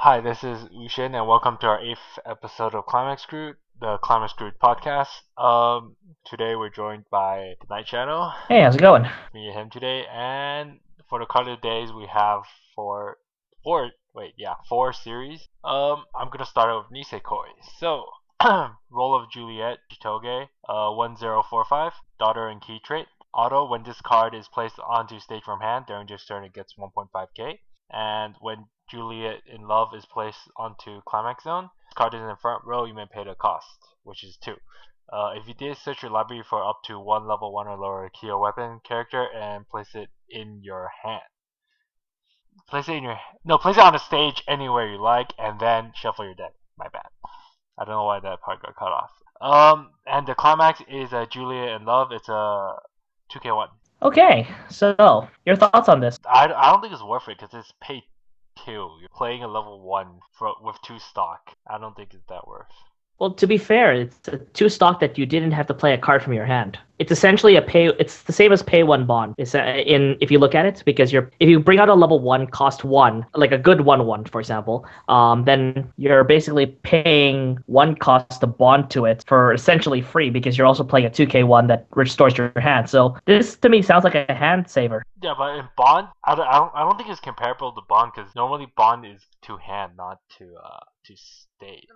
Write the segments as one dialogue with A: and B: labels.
A: Hi, this is Ushin, and welcome to our 8th episode of Climax Group, the Climax Group podcast. Today we're joined by the Night Shadow,
B: Hey, how's it going?
A: me and him today, and for the card of the days we have four series. I'm gonna start out with Nisekoi. So, role of Juliet Chitoge, 1045, daughter and key trait. Auto, when this card is placed onto stage from hand during this turn, it gets 1.5k. And when Juliet in Love is placed onto Climax Zone, this card is in the front row, you may pay the cost, which is 2. If you did search your library for up to one level 1 or lower key or weapon character and place it in your hand. Place it on the stage anywhere you like, and then shuffle your deck. My bad. I don't know why that part got cut off. And the Climax is a Juliet in Love. It's a 2k1.
B: Okay, so your thoughts on this?
A: I don't think it's worth it because it's pay 2. You're playing a level 1 with 2 stock. I don't think it's that worth.
B: Well, to be fair, it's a 2 stock that you didn't have to play a card from your hand. It's essentially it's the same as pay 1 bond. It's if you look at it, because if you bring out a level 1 cost 1, like a good 1/1 for example, then you're basically paying 1 cost to bond to it for essentially free, because you're also playing a 2k1 that restores your hand. So this to me sounds like a hand saver.
A: Yeah, but in bond, I don't think it's comparable to bond, because normally bond is to hand, not to state.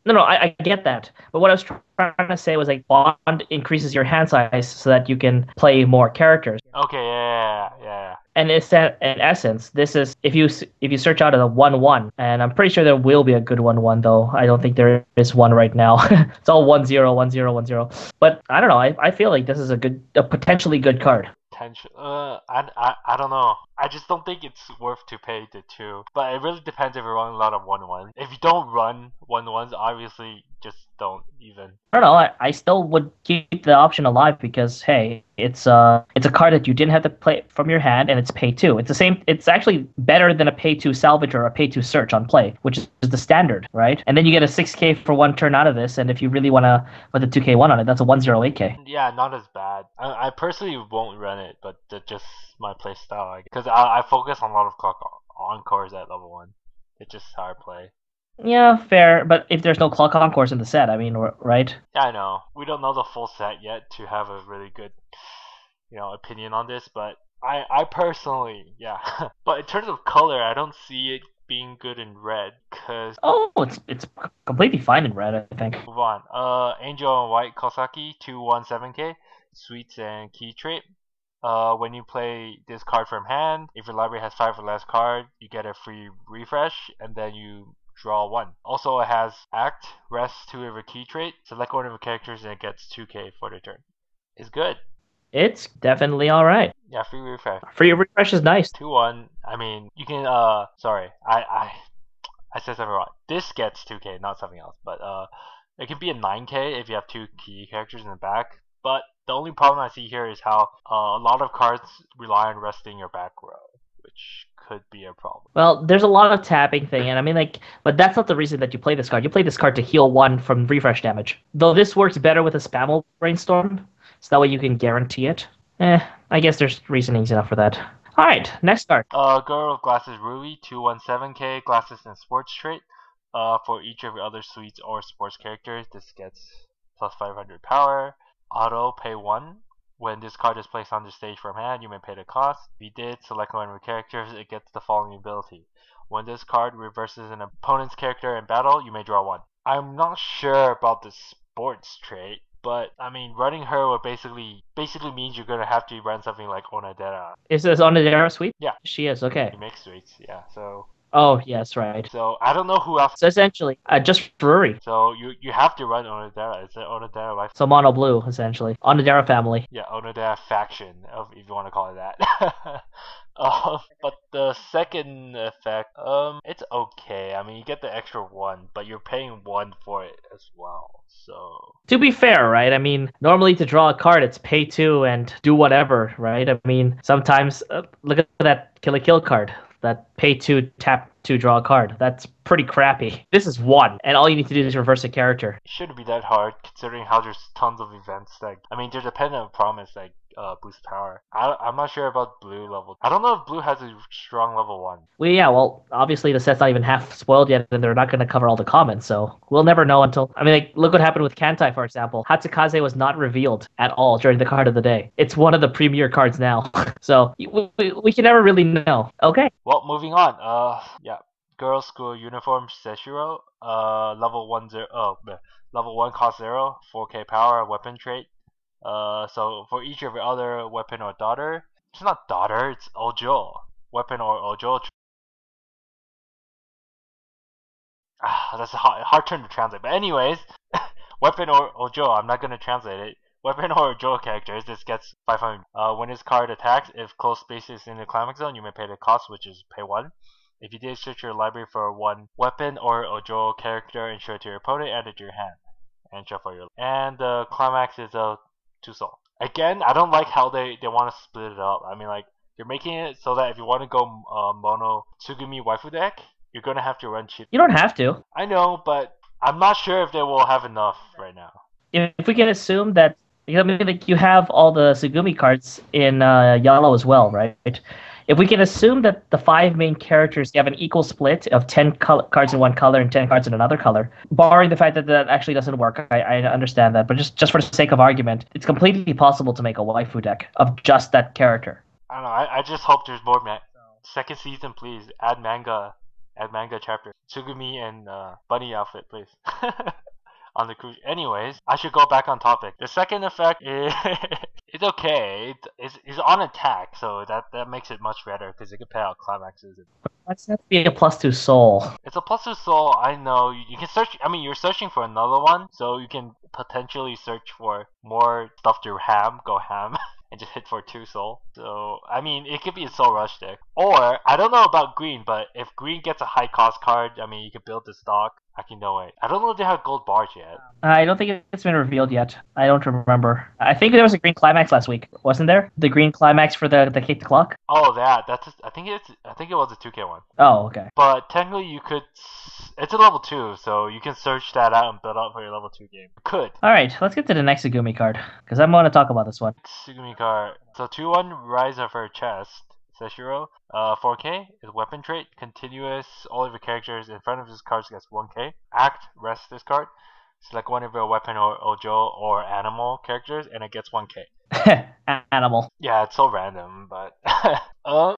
B: No, I get that. But what I was trying to say was like bond increases your hand size so that you can play more characters.
A: Okay, yeah.
B: And it's that, in essence, this is if you search out a 1/1, and I'm pretty sure there will be a good 1/1, though I don't think there is one right now. It's all 1/0, 1/0, 1/0. But I don't know. I feel like this is a potentially good card.
A: I don't know. I just don't think it's worth to pay the 2. But it really depends if you run a lot of 1/1. If you don't run 1/1s, obviously just don't even.
B: I don't know. I still would keep the option alive because hey, it's a card that you didn't have to play from your hand, and it's pay 2. It's the same. It's actually better than a pay 2 salvage or a pay 2 search on play, which is the standard, right? And then you get a 6k for 1 turn out of this, and if you really want to put the 2k1 on it, that's a 108k.
A: Yeah, not as bad. I personally won't run it, but that's just my play style. Because I focus on a lot of clock encores at level 1. It's just how I play.
B: Yeah, fair. But if there's no clock encores in the set, I mean, right?
A: Yeah, I know. We don't know the full set yet to have a really good, opinion on this. But I personally, yeah. But in terms of color, I don't see it being good in red.
B: Oh, it's completely fine in red, I think.
A: Move on. Angel and White Kosaki 217k, sweets and key trait. When you play this card from hand, if your library has 5 or less cards, you get a free refresh, and then you draw 1. Also, it has Act, Rest 2 of a key trait, select one of your characters, and it gets 2k for the turn. It's good.
B: It's definitely alright.
A: Yeah, free refresh.
B: Free refresh is nice.
A: 2-1. I mean, you can, sorry. I said something wrong. This gets 2k, not something else. But, it can be a 9k if you have 2 key characters in the back. But the only problem I see here is how a lot of cards rely on resting your back row, which could be a problem.
B: Well, there's a lot of tapping thing, and I mean, but that's not the reason that you play this card. You play this card to heal 1 from refresh damage. Though this works better with a Spammable Brainstorm, so that way you can guarantee it. I guess there's reasonings enough for that. Alright, next card.
A: Girl with Glasses Ruby, 217k, Glasses and Sports trait. For each of your other suites or sports characters, this gets plus 500 power. Auto, pay 1. When this card is placed on the stage from hand, you may pay the cost. If you did select one of your characters, it gets the following ability. When this card reverses an opponent's character in battle, you may draw 1. I'm not sure about the sports trait, but I mean, running her would basically means you're gonna have to run something like Onodera.
B: Is this Onodera sweet?
A: Yeah.
B: She is, okay.
A: She makes sweets, yeah, so.
B: Oh, yes, right.
A: So, I don't know who else.
B: So essentially, just Brewery.
A: So, you have to run Onodera. It's an Onodera life.
B: So Mono Blue, essentially. Onodera family.
A: Yeah, Onodera faction, if you want to call it that. But the second effect, it's okay. I mean, you get the extra 1, but you're paying 1 for it as well, so.
B: To be fair, right? I mean, normally to draw a card, it's pay 2 and do whatever, right? I mean, sometimes, look at that Kill a Kill card. That pay 2, tap 2, draw a card. That's pretty crappy. This is 1, and all you need to do is reverse a character.
A: It shouldn't be that hard, considering how there's tons of events. I mean, there's a Pen of Promise, boost power. I'm not sure about blue level. I don't know if blue has a strong level 1.
B: Well, yeah, well, obviously the set's not even half spoiled yet, and they're not going to cover all the comments, so we'll never know until... I mean, like, look what happened with Kantai, for example. Hatsukaze was not revealed at all during the card of the day. It's one of the premier cards now, so we can never really know. Okay.
A: Well, moving on. Yeah. Girls School Uniform Seshiro. Level 1 cost 0, 4k power, weapon trait. So for each of your other weapon or daughter, it's not daughter, it's ojo. Weapon or ojo. That's a hard term to translate. But anyways, weapon or ojo, I'm not going to translate it. Weapon or ojo characters, this gets 500. When this card attacks, if close space is in the climax zone, you may pay the cost, which is pay 1. If you did search your library for one weapon or ojo character and show it to your opponent, add it to your hand. And shuffle your... And the climax is a 2 soul. Again, I don't like how they want to split it up. I mean, like, they're making it so that if you want to go mono Tsugumi waifu deck, you're going to have to run cheap.
B: You don't have to.
A: I know, but I'm not sure if they will have enough right now.
B: If we can assume that... I mean, like, you have all the Tsugumi cards in yellow as well, right? If we can assume that the 5 main characters have an equal split of 10 cards in one color and 10 cards in another color, barring the fact that that actually doesn't work, I understand that, but just for the sake of argument, it's completely possible to make a waifu deck of just that character.
A: I don't know, I just hope there's more, man. Second season, please, add manga chapter. Tsugumi and bunny outfit, please. On the cruise. Anyways, I should go back on topic. The second effect is it's okay. It's on attack, so that makes it much better because it can pay out climaxes.
B: What's that be a +2 soul?
A: It's a +2 soul. I know you can search. I mean, you're searching for another one, so you can potentially search for more stuff to go ham. And just hit for 2 soul. So, I mean, it could be a soul rush deck. Or, I don't know about green, but if green gets a high cost card, I mean, you can build the stock. I don't know if they have gold bars yet.
B: I don't think it's been revealed yet. I don't remember. I think there was a green climax last week, wasn't there? The green climax for the kick the clock?
A: Oh, I think it was a 2K one.
B: Oh, okay.
A: But technically you could... It's a level 2, so you can search that out and build up for your level 2 game. You could.
B: Alright, let's get to the next Tsugumi card, because I'm going to talk about this one.
A: Tsugumi card. So 2-1, Rise of Her Chest. Seshiro, 4k is weapon trait, continuous, all of your characters in front of this card gets 1k. Act, rest this card, select one of your weapon or ojo or animal characters and it gets 1k.
B: Animal.
A: Yeah, it's so random, but...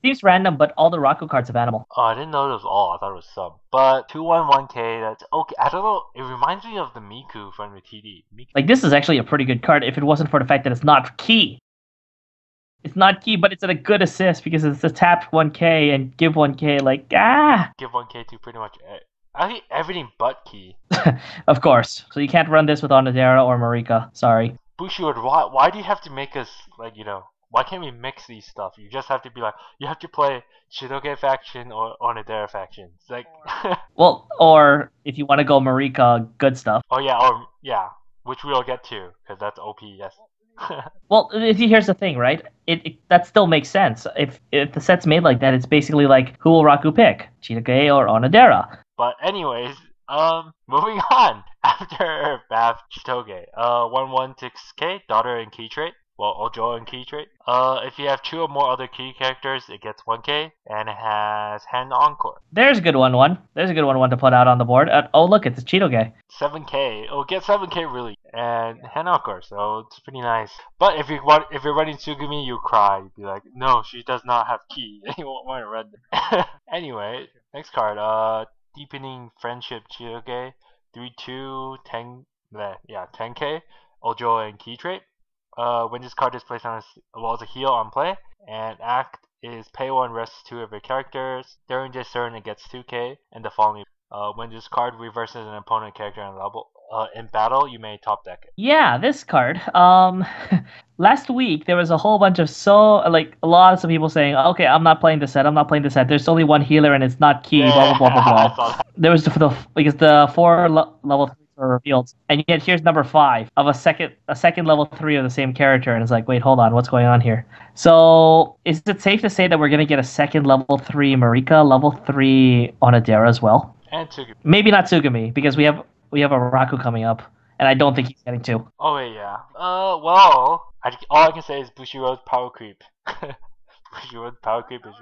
B: Seems random, but all the Raku cards have animal.
A: Oh, I didn't know it was all, I thought it was sub. But 2-1, 1k, that's okay. I don't know, it reminds me of the Miku from the TD.
B: Like, this is actually a pretty good card if it wasn't for the fact that it's not key. It's not key, but it's a good assist because it's a tap 1k and give 1k, like,
A: Give 1k to pretty much I think everything but key.
B: Of course. So you can't run this with Onodera or Marika. Sorry.
A: Bushiwood, why do you have to make us, like, you know, why can't we mix these stuff? You just have to be like, you have to play Shidoge faction or Onodera faction. It's like...
B: Well, or if you want to go Marika, good stuff.
A: Oh yeah, which we'll get to, because that's OP, yes.
B: Well, here's the thing, right? That still makes sense. If the set's made like that, it's basically like, who will Raku pick? Shidoge or Onodera?
A: But anyways, moving on. After Bath Chitoge, 1-1 6k, daughter and key trait. Well, Ojo and key trait. If you have 2 or more other key characters, it gets 1k, and it has Hand Encore.
B: There's a good one. There's a good one to put out on the board. Oh, look, it's a Chitoge.
A: 7k. It'll get 7k really, and Hand Encore, so it's pretty nice. But if you're running Tsugumi, you cry. You'd be like, no, she does not have key. You won't want to run. Anyway, next card. Deepening Friendship Chitoge. 3-2, 10k. Ojo and key trait. When this card is placed on as a heal on play, and act is pay 1, rest 2 of your characters. During this turn, it gets 2k, and the following. When this card reverses an opponent character in battle, you may top deck it.
B: Yeah, this card. Last week there was a whole bunch of a lot of people saying, okay, I'm not playing this set. There's only one healer and it's not key.
A: Yeah,
B: blah blah blah blah blah. There was because the 4 level 3 were revealed, and yet here's number 5 of a second level 3 of the same character, and it's like, wait, hold on, what's going on here? So is it safe to say that we're gonna get a second level 3 Marika, level 3 Onodera as well?
A: And Tsugumi.
B: Maybe not Tsugumi, because we have a Raku coming up, and I don't think he's getting 2.
A: Oh wait, yeah. Well, All I can say is Bushiroad's power creep. Bushiroad's power creep is.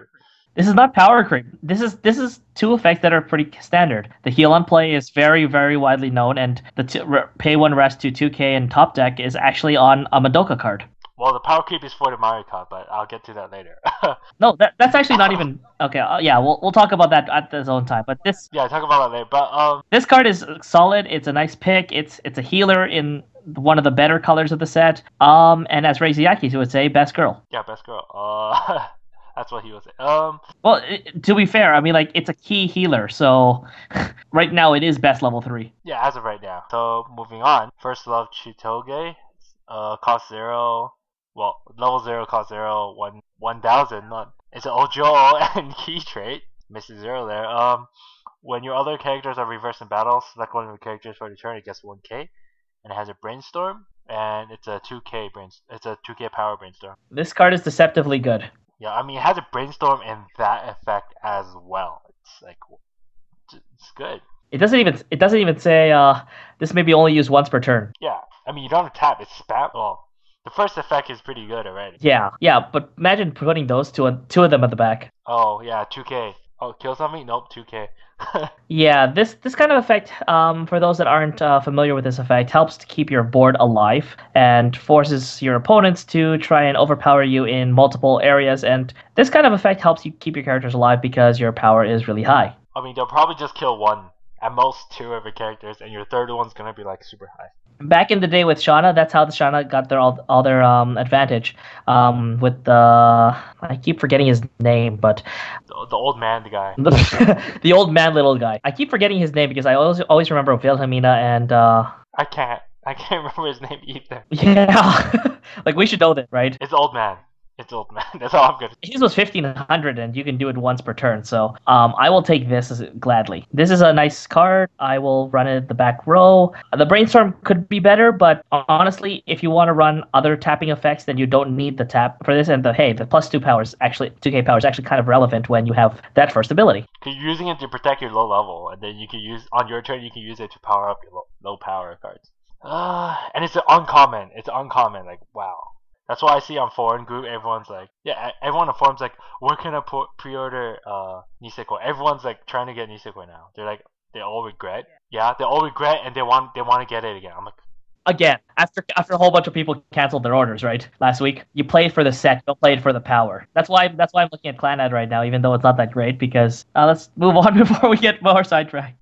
B: This is not power creep. This is two effects that are pretty standard. The heal on play is very, very widely known, and the pay 1 rest to 2k and top deck is actually on a Madoka card.
A: Well, the power creep is for the Mario card, but I'll get to that later.
B: No, that's actually not even okay. Yeah, we'll talk about that at its own time. But this
A: talk about that later. But
B: this card is solid. It's a nice pick. It's a healer in one of the better colors of the set. And as Reiziaki would say, best girl.
A: Yeah, best girl. That's what he would say.
B: Well, to be fair, I mean, like, it's a key healer, so right now it is best level 3.
A: Yeah, as of right now. So moving on. First Love Chitoge. Cost 0. Well, level 0, cost 0, 1,000. It's an Ojo and key trait. Misses 0 there. When your other characters are reversed in battle, select one of your characters for the turn. It gets 1k, and it has a Brainstorm, and it's a 2k power Brainstorm.
B: This card is deceptively good.
A: Yeah, I mean, it has a Brainstorm and that effect as well. It's like, it's good.
B: It doesn't even say this may be only used once per turn.
A: Yeah, I mean, you don't have to tap. It's spam. Well, the first effect is pretty good already.
B: Yeah, but imagine putting those two of them at the back.
A: Oh yeah, 2k. Oh, kill something? Nope, 2k.
B: Yeah, this kind of effect, for those that aren't familiar with this effect, helps to keep your board alive and forces your opponents to try and overpower you in multiple areas. And this kind of effect helps you keep your characters alive because your power is really high.
A: I mean, they'll probably just kill one, at most 2 of your characters, and your third one's gonna be like super high.
B: Back in the day with Shauna, that's how the Shauna got all their advantage. With the I keep forgetting his name, but
A: the old man, the guy.
B: The old man, little guy. I keep forgetting his name because I always remember Wilhelmina and.
A: I can't remember his name either.
B: Yeah, like we should know that, right?
A: It's old man. It's old man. That's all I'm good.
B: His was 1,500, and you can do it once per turn. So I will take this gladly. This is a nice card. I will run it the back row. The Brainstorm could be better, but honestly, if you want to run other tapping effects, then you don't need the tap for this. And the plus 2k power is actually kind of relevant when you have that first ability.
A: Because you're using it to protect your low level, and then you can use on your turn. You can use it to power up your low power cards. And it's uncommon. It's uncommon. Like, wow. That's why I see on foreign group, everyone's like, yeah, everyone on forums like, where can I pre-order Nisekoi? Everyone's like trying to get Nisekoi now. They're like, they all regret. Yeah, they all regret, and they want to get it again. I'm like,
B: again, after a whole bunch of people canceled their orders, right? Last week, you play it for the set, don't play it for the power. That's why I'm looking at Clanad right now, even though it's not that great. Because let's move on before we get more sidetracked.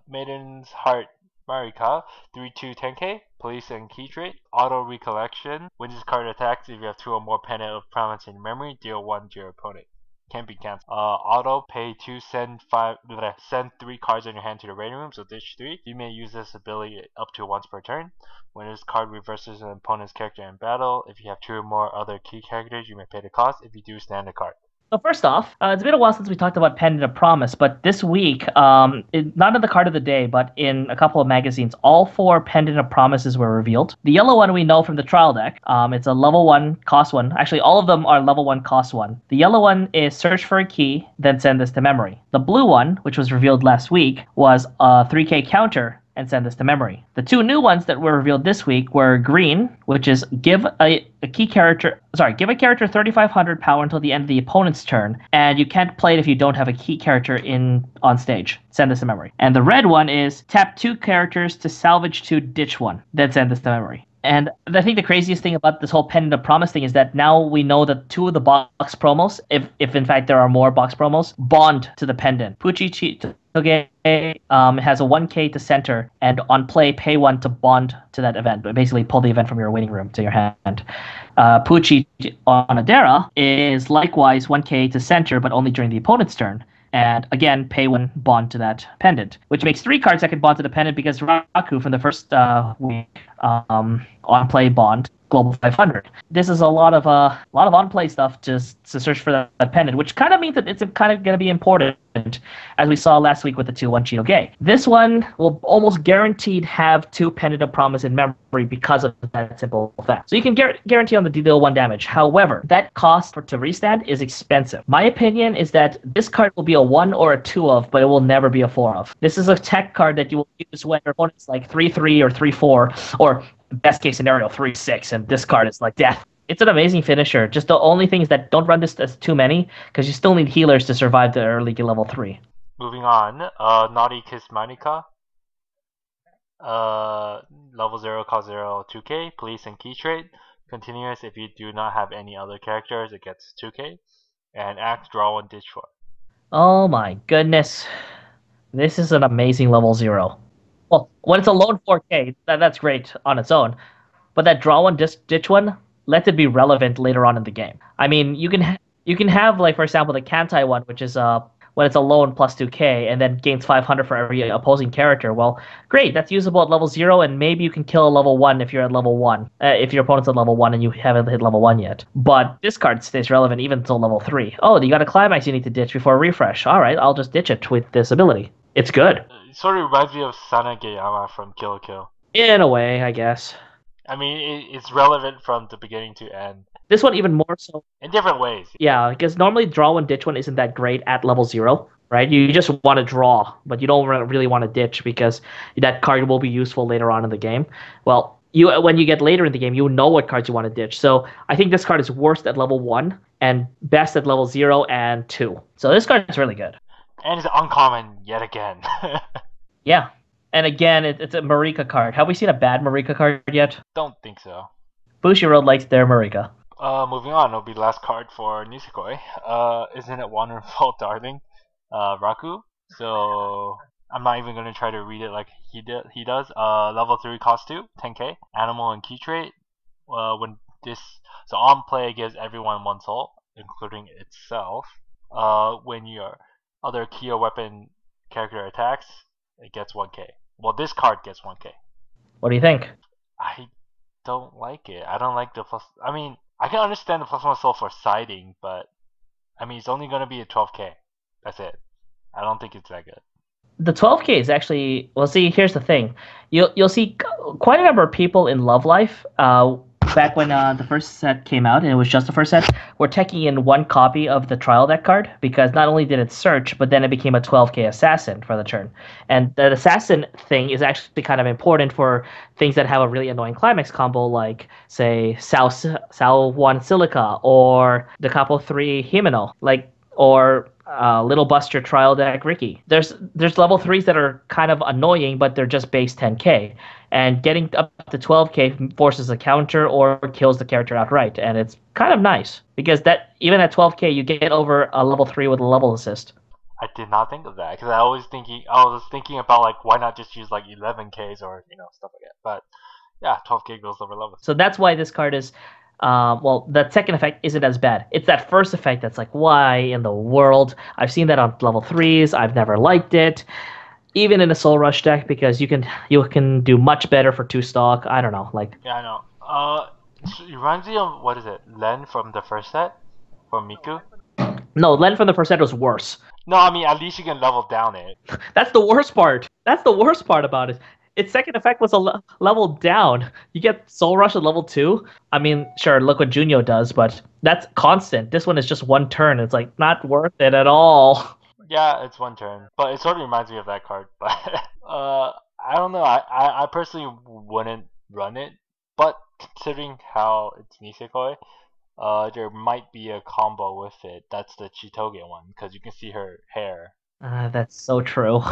A: Maiden's Heart. Marika, 3/2 10k, police and key trait, auto recollection. When this card attacks, if you have 2 or more pendant of prominence in memory, deal 1 to your opponent. Can't be cancelled. Auto, pay 2, send 3 cards in your hand to the raiding room, so ditch 3. You may use this ability up to once per turn. When this card reverses an opponent's character in battle, if you have 2 or more other key characters, you may pay the cost. If you do, stand the card.
B: So first off, it's been a while since we talked about Pendant of Promise, but this week, not in the card of the day, but in a couple of magazines, all 4 Pendant of Promises were revealed. The yellow one we know from the trial deck. It's a level 1, cost 1. Actually, all of them are level 1, cost 1. The yellow one is search for a key, then send this to memory. The blue one, which was revealed last week, was a 3k counter, and send this to memory. The 2 new ones that were revealed this week were green, which is give a character 3,500 power until the end of the opponent's turn, and you can't play it if you don't have a key character on stage. Send this to memory. And the red one is tap 2 characters to salvage 2, ditch 1, then send this to memory. And I think the craziest thing about this whole Pendant of Promise thing is that now we know that 2 of the box promos, if in fact there are more box promos, bond to the pendant. Pucci Chito has a 1k to center, and on play, pay 1 to bond to that event. But basically, pull the event from your waiting room to your hand. Pucci Onodera is likewise 1k to center, but only during the opponent's turn. And again, pay 1 bond to that pendant, which makes 3 cards that can bond to the pendant because Raku from the first week on play bond global 500. This is a lot of on play stuff just to search for that pendant, which kind of means that it's kind of going to be important, as we saw last week with the 2/1 Chito. This one will almost guaranteed have 2 Pendant of Promise in memory because of that simple fact. So you can guarantee on the deal 1 damage. However, that cost to restand is expensive. My opinion is that this card will be a 1 or a 2 of, but it will never be a 4 of. This is a tech card that you will use when your opponent's like 3/3 or 3/4, or best case scenario 3-6, and this card is like death. It's an amazing finisher. Just the only thing is that don't run this as too many because you still need healers to survive the early level 3.
A: Moving on, Naughty Kiss Manika. Level 0 cost 0 2k, police and key trait. Continuous if you do not have any other characters, it gets 2k. And act, draw 1, ditch 4.
B: Oh my goodness. This is an amazing level 0. Well, when it's a lone 4k, that's great on its own. But that draw 1, ditch 1, let it be relevant later on in the game. I mean, you can have, like, for example, the Kantai one, which is when it's alone plus 2k and then gains 500 for every opposing character. Well, great, that's usable at level 0, and maybe you can kill a level 1 if you're at level 1, if your opponent's at level 1 and you haven't hit level 1 yet. But this card stays relevant even until level 3. Oh, you got a Climax you need to ditch before a refresh. Alright, I'll just ditch it with this ability. It's good.
A: It sort of reminds me of Sanageyama from Kill la Kill.
B: In a way, I guess.
A: I mean, it's relevant from the beginning to end.
B: This one even more so.
A: In different ways.
B: Yeah, because normally draw 1, ditch 1 isn't that great at level 0, right? You just want to draw, but you don't really want to ditch because that card will be useful later on in the game. Well, when you get later in the game, you know what cards you want to ditch. So I think this card is worst at level 1 and best at level 0 and 2. So this card is really good.
A: And it's uncommon yet again.
B: Yeah. And again, it's a Marika card. Have we seen a bad Marika card yet?
A: Don't think so.
B: Bushiroad likes their Marika.
A: Moving on, it'll be the last card for Nisekoi. Isn't it wonderful, darling? Raku. So I'm not even gonna try to read it like he does. Level 3 cost 2, 10k. Animal and key trait. So on play it gives everyone 1 soul, including itself. When your other key or weapon character attacks, it gets 1k. Well, this card gets 1k.
B: What do you think?
A: I don't like it. I don't like the plus. I mean, I can understand the plus 1 soul for siding, but I mean, it's only gonna be a 12k. That's it. I don't think it's that good.
B: The 12k is actually, well, see, here's the thing. You'll see quite a number of people in Love Life, back when the first set came out, and it was just the first set, were taking in 1 copy of the trial deck card, because not only did it search, but then it became a 12k assassin for the turn. And the assassin thing is actually kind of important for things that have a really annoying climax combo, like, say, Sao 1 Silica, or the Capo 3 Himeno, or Little Buster trial deck Ricky. There's level 3s that are kind of annoying, but they're just base 10k. And getting up to 12k forces a counter or kills the character outright. And it's kind of nice, because that even at 12k, you get over a level 3 with a level assist.
A: I did not think of that, because I was thinking about, like, why not just use, like, 11ks or, stuff like that. But yeah, 12k goes over level.
B: So that's why this card is, well, that second effect isn't as bad. It's that first effect that's like, why in the world? I've seen that on level 3s. I've never liked it. Even in a Soul Rush deck, because you can do much better for 2-stock. I don't know, like.
A: Yeah, I know. It reminds me of, what is it, Len from the first set? From Miku?
B: No, Len from the first set was worse.
A: No, I mean, at least you can level down it.
B: That's the worst part. That's the worst part about it. Its second effect was a level down. You get Soul Rush at level 2. I mean, sure, look what Junio does, but that's constant. This one is just 1 turn. It's like not worth it at all.
A: Yeah, it's 1 turn, but it sort of reminds me of that card. But I don't know. I personally wouldn't run it, but considering how it's Nisekoi, there might be a combo with it. That's the Chitoge one, because you can see her hair.
B: That's so true.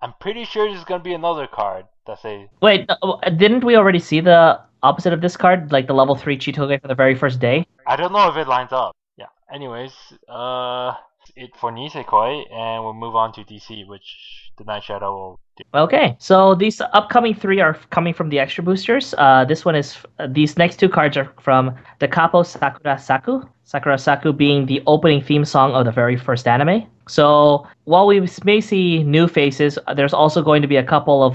A: I'm pretty sure there's gonna be another card that says.
B: Wait, didn't we already see the opposite of this card, like the level 3 Chitoge from the very first day?
A: I don't know if it lines up. Yeah. Anyways, it for Nisekoi, and we'll move on to DC, which the Night Shadow will do.
B: Okay, so these upcoming 3 are coming from the extra boosters. This one is these next 2 cards are from the Capo Sakura Sakura. Sakura Sakura being the opening theme song of the very first anime. So while we may see new faces, there's also going to be a couple of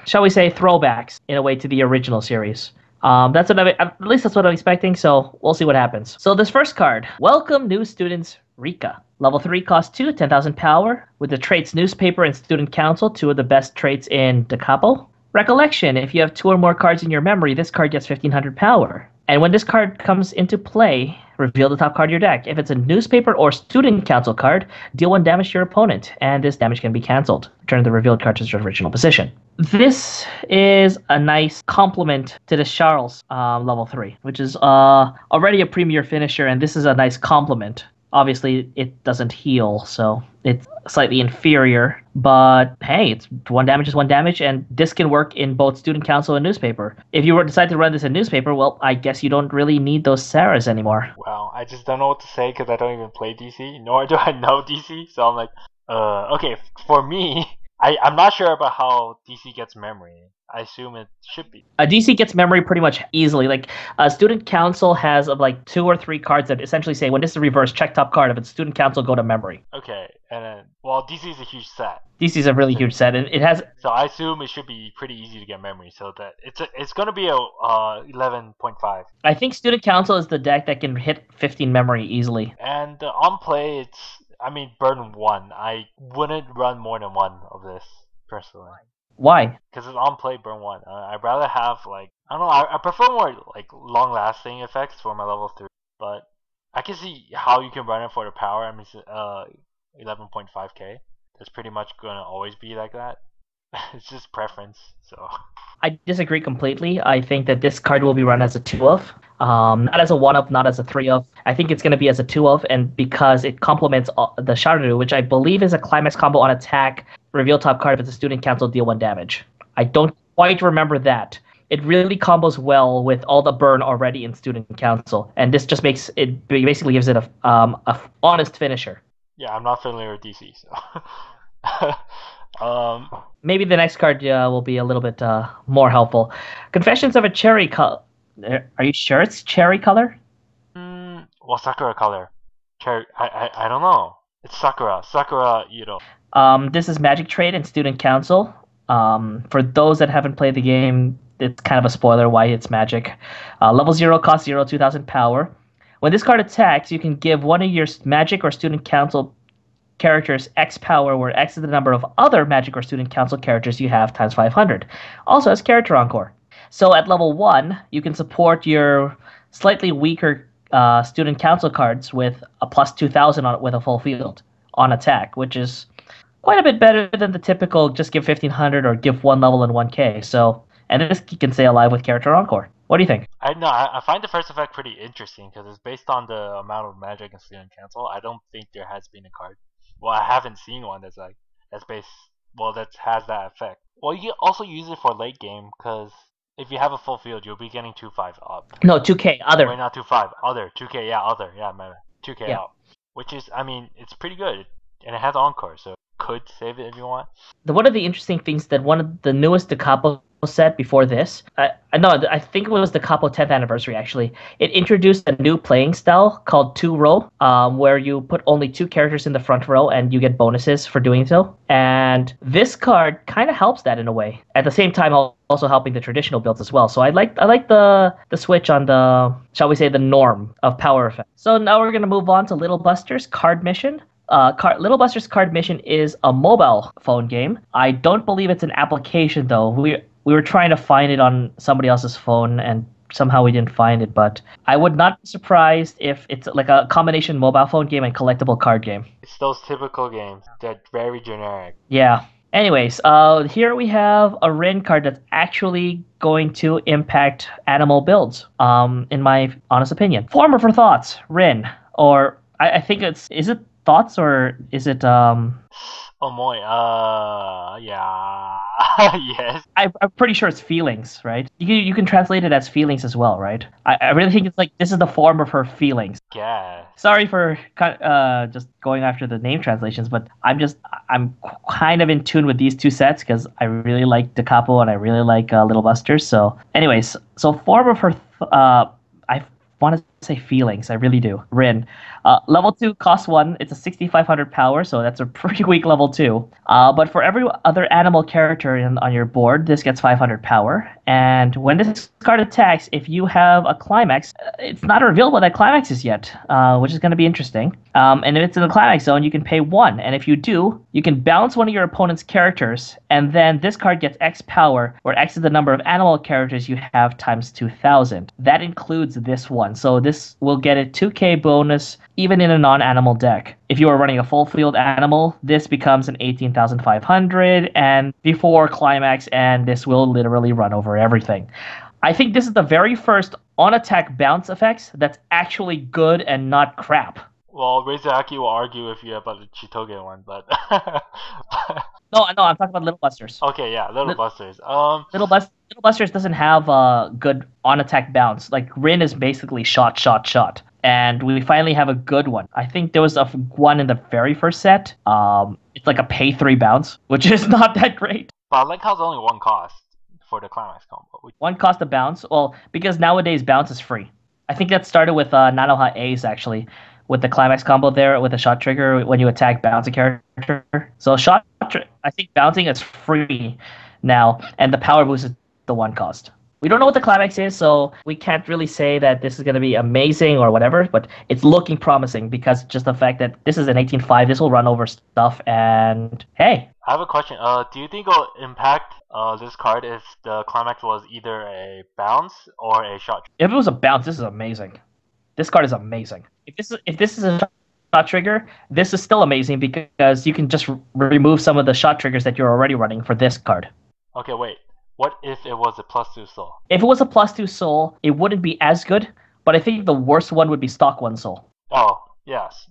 B: shall we say, throwbacks in a way to the original series. That's what at least that's what I'm expecting, so we'll see what happens. So this first card, welcome new students, Rika. Level 3 cost 2, 10,000 power. With the traits Newspaper and Student Council, 2 of the best traits in the Capo. Recollection, if you have 2 or more cards in your memory, this card gets 1,500 power. And when this card comes into play, reveal the top card of your deck. If it's a newspaper or student council card, deal 1 damage to your opponent, and this damage can be cancelled. Return the revealed card to its original position. This is a nice complement to the Charles level 3, which is already a premier finisher, and this is a nice complement. Obviously, it doesn't heal, so it's slightly inferior. But hey, it's 1 damage is 1 damage, and this can work in both student council and newspaper. If you were to decide to run this in newspaper, well, I guess you don't really need those Saras anymore.
A: Wow, I just don't know what to say because I don't even play DC, nor do I know DC. So I'm like, okay, for me, I'm not sure about how DC gets memory. I assume it should be.
B: DC gets memory pretty much easily. Like, student council has like 2 or 3 cards that essentially say, when this is reversed, check top card. If it's student council, go to memory.
A: Okay, and then, well, DC is a huge set.
B: DC is a really huge set, and it has.
A: So I assume it should be pretty easy to get memory. So that it's gonna be a 11.5.
B: I think student council is the deck that can hit 15 memory easily.
A: And on play, burn 1. I wouldn't run more than 1 of this personally.
B: Why?
A: Because it's on play, burn 1. I'd rather have I don't know. I prefer more long lasting effects for my level 3. But I can see how you can run it for the power. 11.5k. That's pretty much gonna always be like that. It's just preference. So
B: I disagree completely. I think that this card will be run as a 2 of. Not as a 1 of, not as a 3 of. I think it's going to be as a 2 of, and because it complements the Shadow, which I believe is a Climax combo on attack, reveal top card if it's a student council, deal 1 damage. I don't quite remember that. It really combos well with all the burn already in student council, and this just makes it, basically gives it a honest finisher.
A: Yeah, I'm not familiar with DC, so.
B: Maybe the next card will be a little bit more helpful. Confessions of a Cherry color. Are you sure it's cherry color?
A: Well, Sakura color. Cherry. I don't know. It's Sakura. Sakura,
B: This is Magic Trade and Student Council. For those that haven't played the game, it's kind of a spoiler why it's Magic. Level 0, cost 0, 2000 power. When this card attacks, you can give one of your Magic or Student Council characters X power, where X is the number of other Magic or Student Council characters you have times 500. Also has Character Encore. So at level 1, you can support your slightly weaker Student Council cards with a plus 2000 with a full field on attack, which is quite a bit better than the typical just give 1500 or give 1 level and 1k. So, and this you can stay alive with Character Encore. What do you think?
A: I find the first effect pretty interesting because it's based on the amount of Magic in Student Council. I don't think there has been a card. Well, I haven't seen one that has that effect. Well, you can also use it for late game because if you have a full field, you'll be getting 2/5 up.
B: No, 2k, other.
A: Wait, not 2/5, other. 2k, yeah, other. Yeah, man. 2k
B: Yeah.
A: up. Which is, it's pretty good. And it has Encore, so could save it if you want.
B: One of the interesting things that one of the newest Da Capo set before this, I think it was the Capo 10th anniversary actually, it introduced a new playing style called 2-row, where you put only 2 characters in the front row and you get bonuses for doing so. And this card kind of helps that in a way. At the same time, also helping the traditional builds as well. So I like the switch on the, shall we say, the norm of power effect. So now we're going to move on to Little Buster's Card Mission. Little Buster's Card Mission is a mobile phone game. I don't believe it's an application though. We were trying to find it on somebody else's phone and somehow we didn't find it, but I would not be surprised if it's like a combination mobile phone game and collectible card game.
A: It's those typical games. They're very generic.
B: Yeah. Anyways, here we have a Rin card that's actually going to impact animal builds, in my honest opinion. Former for thoughts, Rin, or I think is it thoughts or is it
A: Oh boy, yeah. Yes.
B: I'm pretty sure it's feelings, right? You can translate it as feelings as well, right? I really think it's like this is the form of her feelings.
A: Yeah.
B: Sorry for just going after the name translations, but I'm kind of in tune with these two sets because I really like Da Capo and I really like Little Busters. So, anyways, so form of her, I want to say feelings. I really do. Rin. Level 2 costs 1. It's a 6,500 power, so that's a pretty weak level 2. But for every other animal character on your board, this gets 500 power. And when this card attacks, if you have a Climax, it's not revealed what that Climax is yet, which is going to be interesting. And if it's in the Climax zone, you can pay 1. And if you do, you can bounce one of your opponent's characters, and then this card gets X power, where X is the number of animal characters you have times 2,000. That includes this one. So this will get a 2k bonus even in a non-animal deck. If you are running a full field animal, this becomes an 18,500 and before Climax, and this will literally run over everything. I think this is the very first on-attack bounce effects that's actually good and not crap.
A: Well, Razoraki will argue with you about the Chitoge one, but
B: No, I'm talking about Little Busters.
A: okay, yeah, Little Busters.
B: Little Busters doesn't have a good on-attack bounce. Like Rin is basically shot, and we finally have a good one. I think there was one in the very first set. It's like a pay 3 bounce, which is not that great.
A: But I like how it's only 1 cost for the Climax combo.
B: 1 cost to bounce. Well, because nowadays bounce is free. I think that started with Nanoha Ace actually, with the Climax combo there with the shot trigger when you attack bounce a character. So I think bouncing is free now, and the power boost is the 1 cost. We don't know what the Climax is, so we can't really say that this is going to be amazing or whatever, but it's looking promising because just the fact that this is an 18.5, this will run over stuff, and hey.
A: I have a question. Do you think it'll impact this card if the Climax was either a bounce or a shot?
B: If it was a bounce, this is amazing. This card is amazing. If this is a shot trigger, this is still amazing because you can just remove some of the shot triggers that you're already running for this card.
A: Okay, wait. What if it was a +2 soul?
B: If it was a +2 soul, it wouldn't be as good, but I think the worst one would be stock 1 soul.
A: Oh, yes.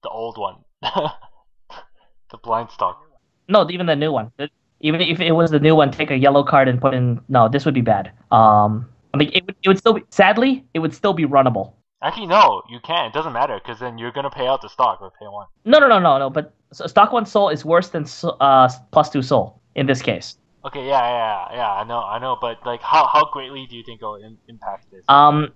A: The old one. The blind stock.
B: No, even the new one. Even if it was the new one, take a yellow card and put in... No, this would be bad. I mean, it would still be... Sadly, it would still be runnable.
A: Actually, no, you can't. It doesn't matter, because then you're going to pay out the stock with pay 1.
B: No, but stock 1 soul is worse than +2 soul in this case.
A: Okay, yeah, I know, but like, how greatly do you think it'll impact this?
B: I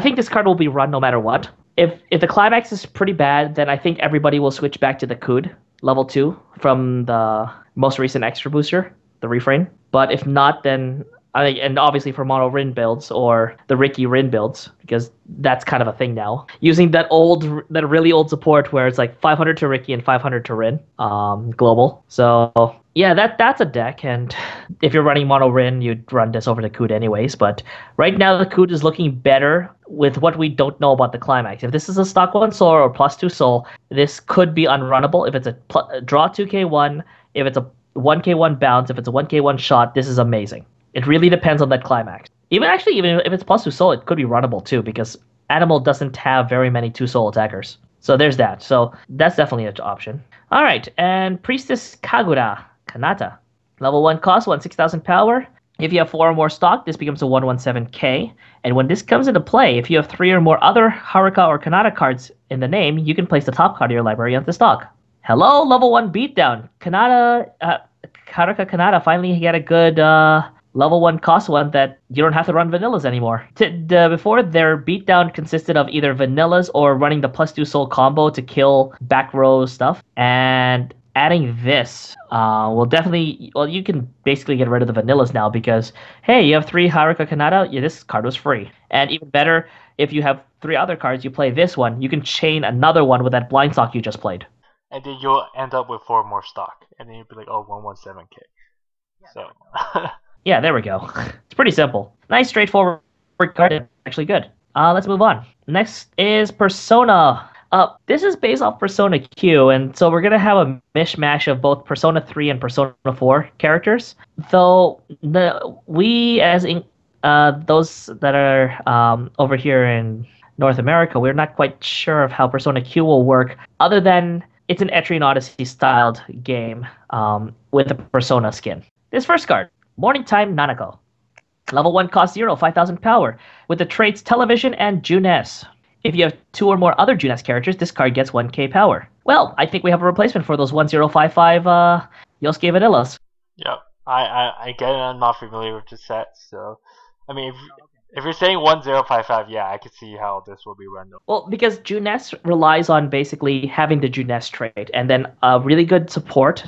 B: think this card will be run no matter what. If the Climax is pretty bad, then I think everybody will switch back to the Kud level 2 from the most recent extra booster, the refrain. But if not, then and obviously for mono Rin builds or the Ricky Rin builds, because that's kind of a thing now. Using that really old support where it's like 500 to Ricky and 500 to Rin, global. So yeah, that's a deck, and if you're running mono Rin, you'd run this over the Kud anyways. But right now the Kud is looking better with what we don't know about the Climax. If this is a stock 1 soul or +2 soul, this could be unrunnable. If it's a draw 2k1, if it's a 1k1 bounce, if it's a 1k1 shot, this is amazing. It really depends on that Climax. Even if it's +2 soul, it could be runnable too, because Animal doesn't have very many 2 soul attackers. So there's that. So that's definitely an option. All right, and Priestess Sakura Kanata. Level 1 cost, 6,000 power. If you have 4 or more stock, this becomes a 117k. And when this comes into play, if you have 3 or more other Haruka or Kanata cards in the name, you can place the top card of your library onto stock. Hello, level 1 beatdown. Haruka Kanata finally got a good level 1 cost one that you don't have to run vanillas anymore. Before, their beatdown consisted of either vanillas or running the +2 soul combo to kill back row stuff. And adding this will definitely... Well, you can basically get rid of the vanillas now because, hey, you have 3 Haruka Kanata, yeah, this card was free. And even better, if you have 3 other cards, you play this one, you can chain another one with that blind stock you just played.
A: And then you'll end up with 4 more stock. And then you'll be like, oh, 117k. So...
B: Yeah, there we go. It's pretty simple. Nice, straightforward card. Actually good. Let's move on. Next is Persona. This is based off Persona Q, and so we're going to have a mishmash of both Persona 3 and Persona 4 characters. Though, we as those that are over here in North America, we're not quite sure of how Persona Q will work, other than it's an Etrian Odyssey styled game with a Persona skin. This first card. Morning Time Nanako. Level 1 cost 0, 5,000 power, with the traits Television and Junes. If you have 2 or more other Junes characters, this card gets 1k power. Well, I think we have a replacement for those 1055 Yosuke Vanillas.
A: Yep. I get it, I'm not familiar with the set, so... I mean, If you're saying 1055, yeah, I could see how this will be random.
B: Well, because Junes relies on basically having the Junes trait, and then a really good support.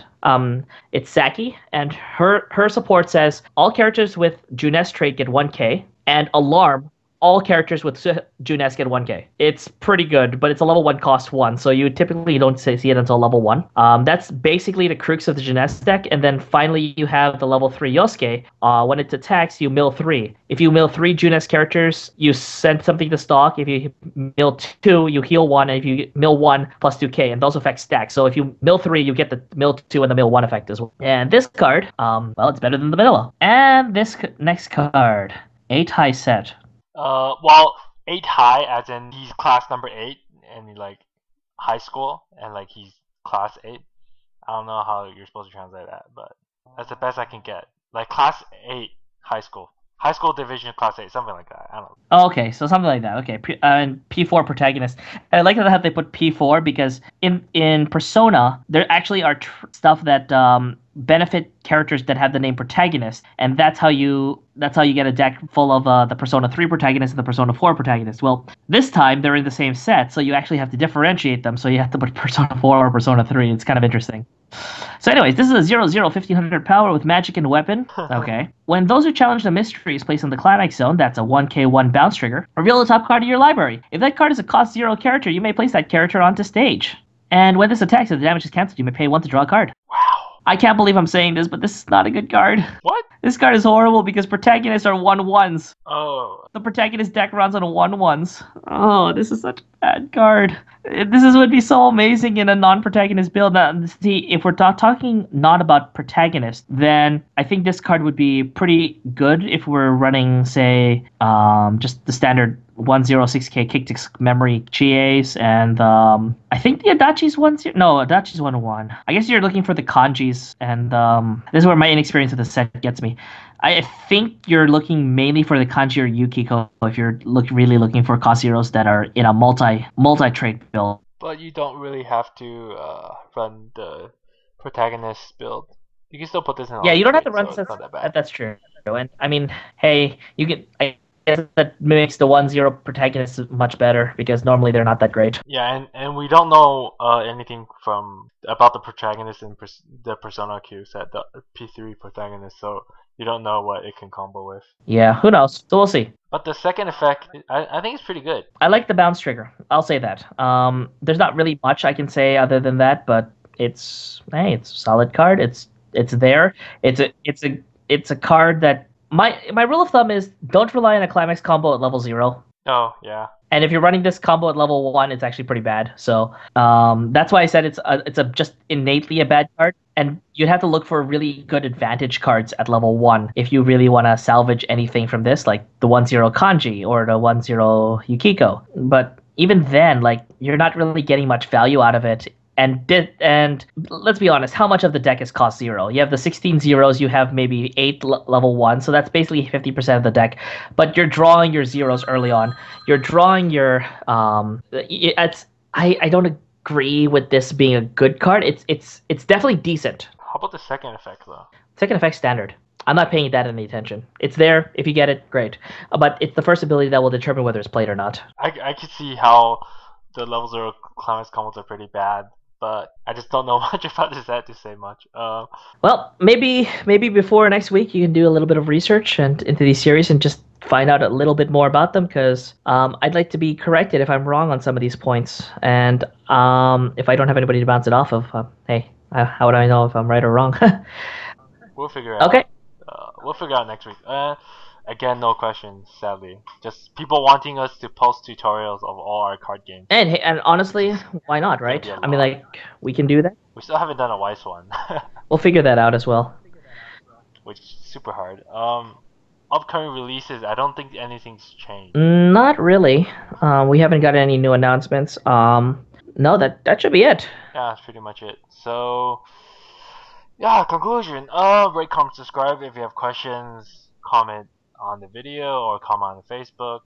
B: It's Saki, and her support says all characters with Junes trait get 1k, and Alarm, all characters with Junes get 1k. It's pretty good, but it's a level 1 cost 1, so you typically don't see it until level 1. That's basically the crux of the Junes deck, and then finally you have the level 3 Yosuke. When it attacks, you mill 3. If you mill 3 Junes characters, you send something to stock. If you mill 2, you heal 1, and if you mill 1, plus 2k, and those effects stack. So if you mill 3, you get the mill 2 and the mill 1 effect as well. And this card, well, it's better than the vanilla. And this next card, 8 high set.
A: Well, 8 high, as in he's class number 8, and like high school, and like he's class 8. I don't know how you're supposed to translate that, but that's the best I can get. Like class 8 high school. High school division class 8, something like that. I don't know.
B: Oh, okay, so something like that. Okay, and P4 protagonist. And I like that they put P4 because in Persona there actually are stuff that benefit characters that have the name protagonist, and that's how you get a deck full of the Persona 3 protagonist and the Persona 4 protagonist. Well, this time they're in the same set, so you actually have to differentiate them. So you have to put Persona 4 or Persona 3. It's kind of interesting. So anyways, this is a 0/0 1500 power with magic and weapon. Okay. When those who challenge the mystery is placed in the Climax zone, that's a 1k1 bounce trigger. Reveal the top card of your library. If that card is a cost 0 character, you may place that character onto stage. And when this attacks, if the damage is cancelled, you may pay 1 to draw a card.
A: Wow.
B: I can't believe I'm saying this, but this is not a good card.
A: What?
B: This card is horrible because protagonists are 1/1s.
A: Oh.
B: The protagonist deck runs on 1/1s. Oh, this is such a bad card. Would be so amazing in a non-protagonist build. Now, see, if we're talking not about protagonist, then I think this card would be pretty good if we're running, say, just the standard 106k kick memory Chies, and I think the Adachi's 1/0. No, Adachi's 1/1. I guess you're looking for the kanjis, and this is where my inexperience of the set gets me. I think you're looking mainly for the kanji or Yukiko if you're really looking for cost zeros that are in a multi-trait build.
A: But you don't really have to run the protagonist build. You can still put this in.
B: Yeah, you don't have to run.
A: So it's not that bad.
B: That's true. And I mean, hey, you can. I guess that makes the 1/0 protagonist much better because normally they're not that great.
A: Yeah, and we don't know anything about the protagonist in the Persona Q set, the P3 protagonist. So you don't know what it can combo with.
B: Yeah, who knows? So we'll see.
A: But the second effect, I think it's pretty good.
B: I like the bounce trigger. I'll say that. There's not really much I can say other than that, but it's a solid card. It's there. It's a card that my rule of thumb is don't rely on a Climax combo at level 0.
A: Oh yeah.
B: And if you're running this combo at level 1, it's actually pretty bad. So that's why I said it's a just innately a bad card. And you'd have to look for really good advantage cards at level 1 if you really want to salvage anything from this, like the 1/0 kanji or the 1/0 Yukiko. But even then, like you're not really getting much value out of it. And let's be honest, how much of the deck is cost 0? You have the 16 zeros, you have maybe 8 level 1, so that's basically 50% of the deck. But you're drawing your zeros early on. You're drawing your I don't agree with this being a good card. It's definitely decent.
A: How about the second effect though?
B: Second effect standard. I'm not paying that any attention. It's there. If you get it, great. But it's the first ability that will determine whether it's played or not.
A: I could see how the level 0 Climax combos are pretty bad, but I just don't know much about this set to say much.
B: Well, maybe before next week you can do a little bit of research and into these series and just find out a little bit more about them, because I'd like to be corrected if I'm wrong on some of these points. And if I don't have anybody to bounce it off of, hey, how would I know if I'm right or wrong?
A: We'll figure it out.
B: Okay.
A: We'll figure out next week. Again, no questions, sadly. Just people wanting us to post tutorials of all our card games.
B: And hey, and honestly, why not, right? I mean, like, we can do that.
A: We still haven't done a Weiss one.
B: We'll figure that out as well.
A: Which is super hard. Upcoming releases, I don't think anything's changed.
B: Not really. We haven't got any new announcements. No, that should be it.
A: Yeah, that's pretty much it. So, yeah, conclusion. Rate, comment, subscribe. If you have questions, comment on the video or comment on the Facebook.